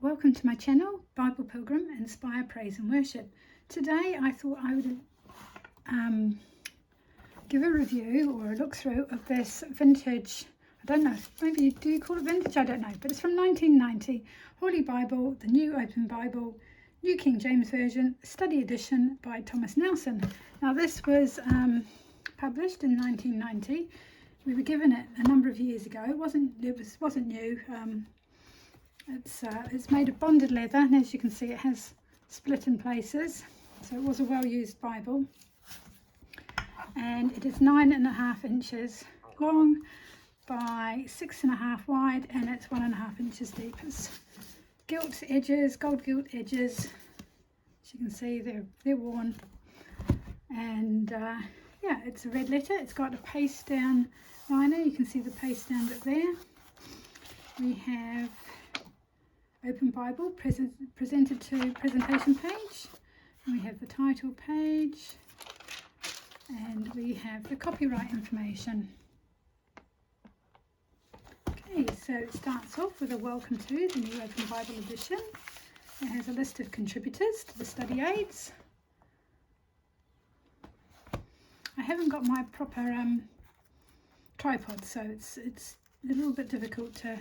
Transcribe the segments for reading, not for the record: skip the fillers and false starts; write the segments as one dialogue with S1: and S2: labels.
S1: Welcome to my channel, Bible Pilgrim, Inspire, Praise and Worship. Today I thought I would give a review or a look through of this vintage, I don't know, maybe do you call it vintage? I don't know, but it's from 1990, Holy Bible, the New Open Bible, New King James Version, Study Edition by Thomas Nelson. Now this was published in 1990. We were given it a number of years ago. It wasn't new. It's made of bonded leather, and as you can see it has split in places, so it was a well-used Bible, and it is 9.5 inches long by 6.5 wide, and it's 1.5 inches deep. It's gilt edges, gold gilt edges, as you can see they're worn, and yeah, it's a red letter. It's got a paste down liner, you can see the paste down bit there. We have Open Bible presented to presentation page, and we have the title page, and we have the copyright information. Okay, so it starts off with a welcome to the New Open Bible edition. It has a list of contributors to the study aids. I haven't got my proper tripod, so it's a little bit difficult to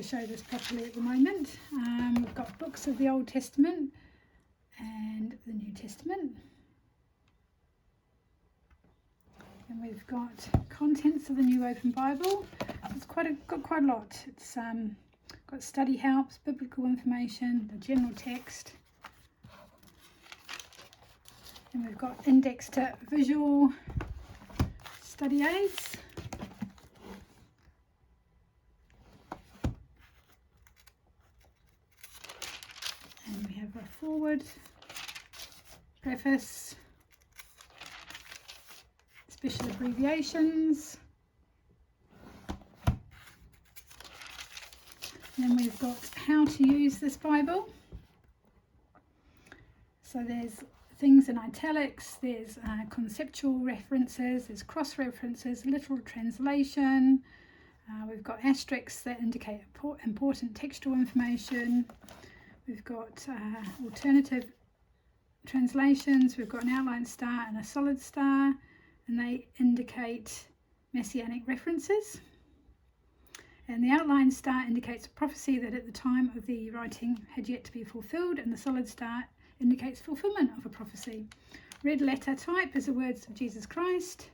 S1: show this properly at the moment. We've got books of the Old Testament and the New Testament, and we've got contents of the New Open Bible. It's got quite a lot. It's got study helps, biblical information, the general text, and we've got indexed visual study aids. And we have a forward, preface, special abbreviations, and then we've got how to use this Bible. So there's things in italics, there's conceptual references, there's cross references, literal translation, we've got asterisks that indicate important textual information. We've got alternative translations, we've got an outline star and a solid star, and they indicate messianic references. And the outline star indicates a prophecy that at the time of the writing had yet to be fulfilled, and the solid star indicates fulfillment of a prophecy. Red letter type is the words of Jesus Christ.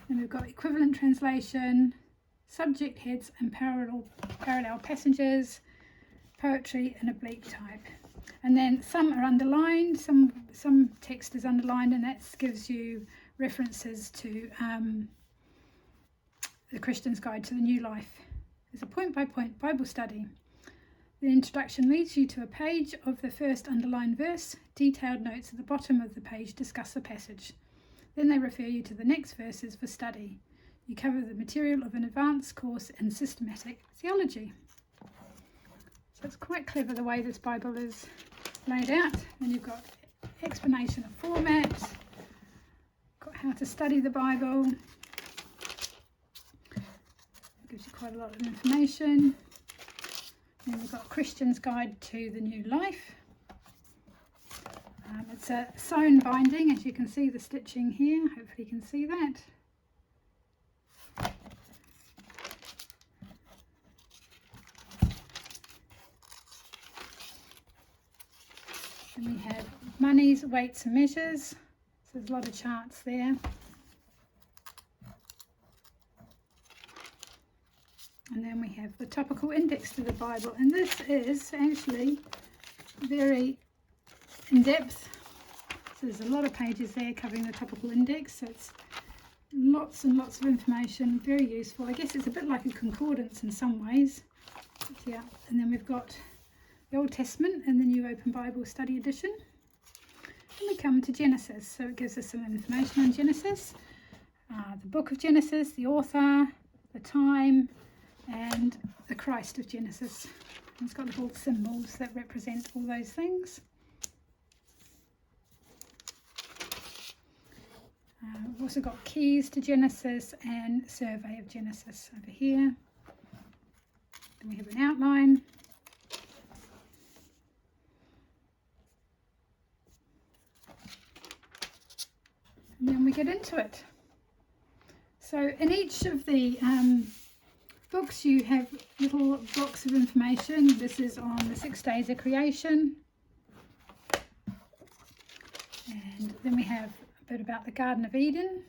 S1: Then we've got equivalent translation, subject heads and parallel passages, poetry and oblique type, and then some are underlined, some text is underlined, and that gives you references to the Christian's Guide to the New Life. It's a point-by-point Bible study. The introduction leads you to a page of the first underlined verse. Detailed notes at the bottom of the page discuss the passage. Then they refer you to the next verses for study. You cover the material of an advanced course in systematic theology. So it's quite clever the way this Bible is laid out. Then you've got explanation of format, got how to study the Bible. It gives you quite a lot of information. Then we've got Christian's Guide to the New Life. It's a sewn binding, as you can see the stitching here. Hopefully you can see that. And we have monies, weights and measures. So there's a lot of charts there. And then we have the topical index to the Bible, and this is actually very in-depth. So there's a lot of pages there covering the topical index, so it's lots and lots of information, very useful. I guess it's a bit like a concordance in some ways. But yeah, and then we've got the Old Testament and the New Open Bible Study Edition. And we come to Genesis, so it gives us some information on Genesis, the book of Genesis, the author, the time, and the Christ of Genesis. And it's got little symbols that represent all those things. We've also got keys to Genesis and survey of Genesis over here. Then we have an outline. And then we get into it. So in each of the books you have little blocks of information. This is on the 6 days of creation. And then we have a bit about the Garden of Eden.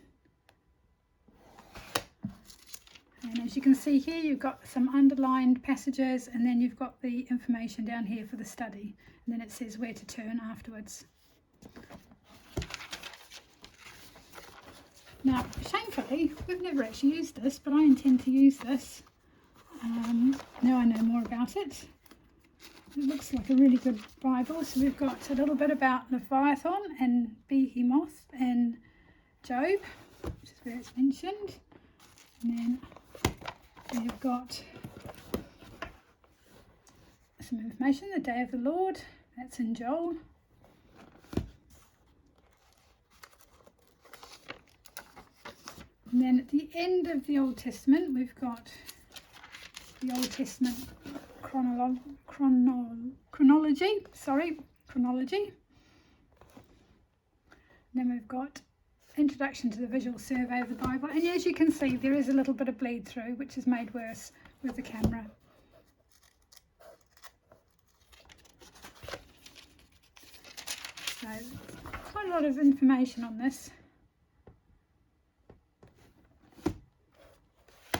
S1: And as you can see here, you've got some underlined passages, and then you've got the information down here for the study. And then it says where to turn afterwards. Now, shamefully, we've never actually used this, but I intend to use this. Now I know more about it. It looks like a really good Bible. So we've got a little bit about Leviathan and Behemoth and Job, which is where it's mentioned. And then we've got some information, the day of the Lord, that's in Joel. And then at the end of the Old Testament, we've got the Old Testament chronology. And then we've got introduction to the visual survey of the Bible. And as you can see, there is a little bit of bleed through, which is made worse with the camera. So quite a lot of information on this.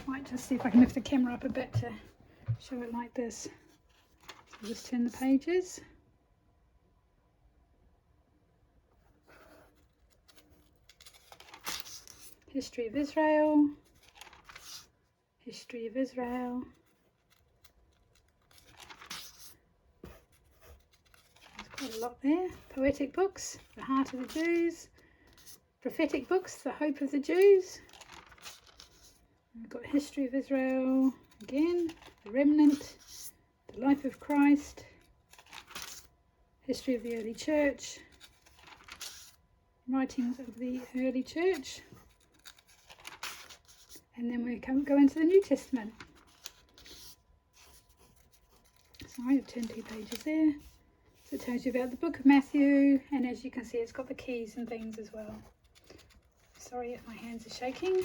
S1: Might just see if I can lift the camera up a bit to show it like this. So I'll just turn the pages. History of Israel. History of Israel. There's quite a lot there. Poetic books, The Heart of the Jews. Prophetic books, The Hope of the Jews. We've got History of Israel again, The Remnant, The Life of Christ, History of the Early Church, Writings of the Early Church, and then we go into the New Testament. Sorry, I've turned 2 pages there. So it tells you about the book of Matthew, and as you can see, it's got the keys and things as well. Sorry if my hands are shaking.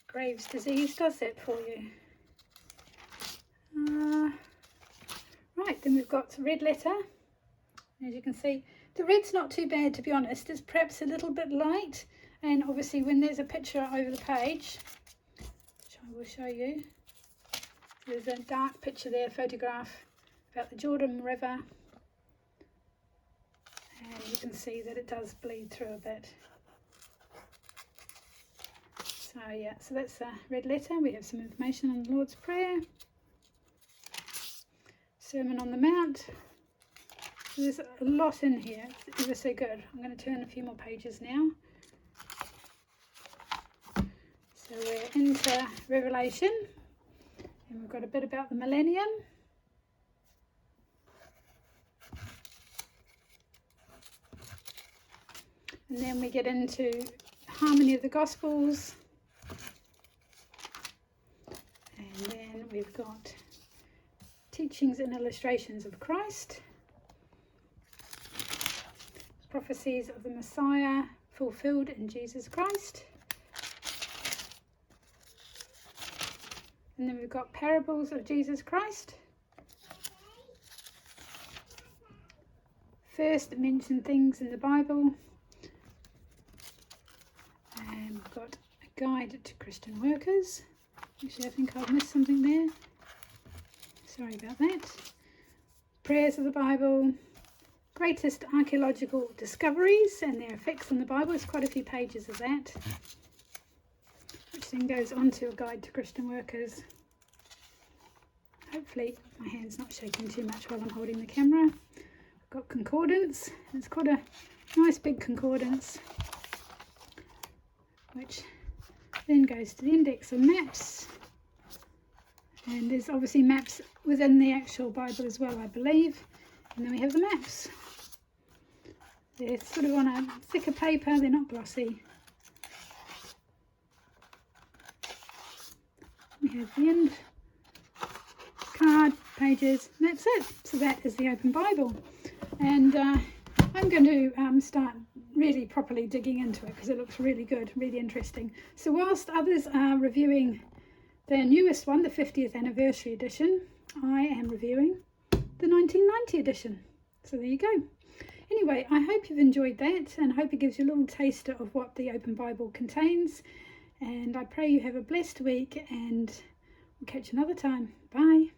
S1: Graves' disease does that for you. Right, then we've got the red letter. As you can see, the red's not too bad, to be honest. It's perhaps a little bit light, and obviously when there's a picture over the page, which I will show you, there's a dark picture there, photograph about the Jordan River, and you can see that it does bleed through a bit. So yeah, so that's the red letter. We have some information on the Lord's Prayer, Sermon on the Mount. So there's a lot in here. It's ever so good. I'm going to turn a few more pages now. So we're into Revelation, and we've got a bit about the millennium. And then we get into harmony of the Gospels. And then we've got teachings and illustrations of Christ, prophecies of the Messiah fulfilled in Jesus Christ. And then we've got parables of Jesus Christ. First mentioned things in the Bible. And we've got a guide to Christian workers. Actually, I think I've missed something there. Sorry about that. Prayers of the Bible. Greatest archaeological discoveries and their effects on the Bible. There's quite a few pages of that, which then goes on to a guide to Christian workers. Hopefully my hand's not shaking too much while I'm holding the camera. I've got concordance. It's quite a nice big concordance, which then goes to the index of maps. And there's obviously maps within the actual Bible as well, I believe. And then we have the maps. They're sort of on a thicker paper, they're not glossy. We have the end card, pages, and that's it. So that is the Open Bible. And I'm going to start really properly digging into it because it looks really good, really interesting. So whilst others are reviewing their newest one, the 50th anniversary edition, I am reviewing the 1990 edition. So there you go. Anyway, I hope you've enjoyed that, and I hope it gives you a little taster of what the Open Bible contains. And I pray you have a blessed week, and we'll catch you another time. Bye.